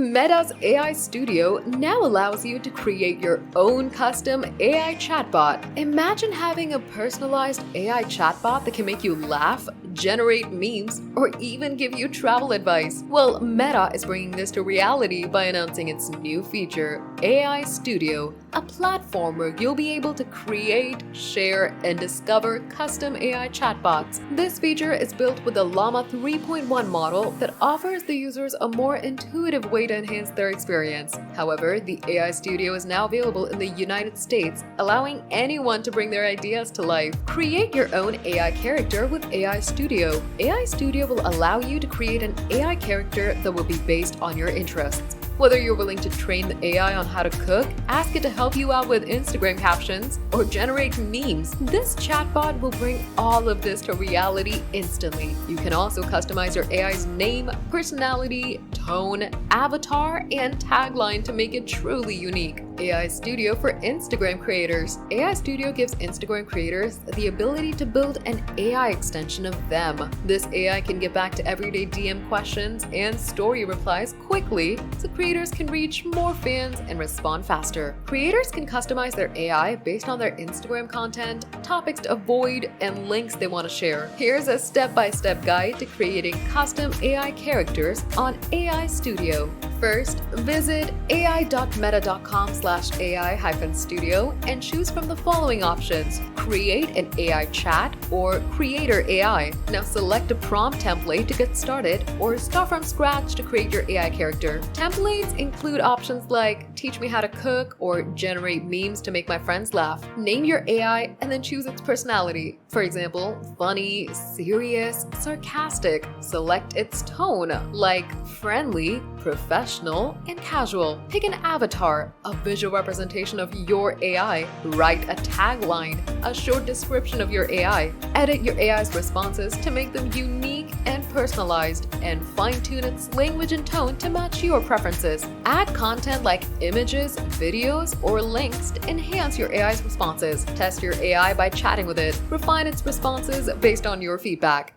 Meta's AI Studio now allows you to create your own custom AI chatbot. Imagine having a personalized AI chatbot that can make you laugh, generate memes, or even give you travel advice. Well, Meta is bringing this to reality by announcing its new feature, AI Studio, a platform where you'll be able to create, share, and discover custom AI chatbots. This feature is built with the Llama 3.1 model that offers the users a more intuitive way to enhance their experience. However, the AI Studio is now available in the United States, allowing anyone to bring their ideas to life. Create your own AI character with AI Studio. AI Studio will allow you to create an AI character that will be based on your interests. Whether you're willing to train the AI on how to cook, ask it to help you out with Instagram captions, or generate memes, this chatbot will bring all of this to reality instantly. You can also customize your AI's name, personality, tone, avatar, and tagline to make it truly unique. AI Studio for Instagram creators. AI Studio gives Instagram creators the ability to build an AI extension of them. This AI can get back to everyday DM questions and story replies quickly, so creators can reach more fans and respond faster. Creators can customize their AI based on their Instagram content, topics to avoid, and links they want to share. Here's a step-by-step guide to creating custom AI characters on AI Studio. First, visit ai.meta.com/AI-studio and choose from the following options: Create an AI chat or Creator AI. Now select a prompt template to get started or start from scratch to create your AI character. Templates include options like Teach me how to cook or Generate memes to make my friends laugh. Name your AI and then choose its personality. For example, funny, serious, sarcastic. Select its tone, like friendly, professional, and casual. Pick an avatar, a visual representation of your AI. Write a tagline, a short description of your AI. Edit your AI's responses to make them unique and personalized, and fine-tune its language and tone to match your preferences. Add content like images, videos, or links to enhance your AI's responses. Test your AI by chatting with it. Refine its responses based on your feedback.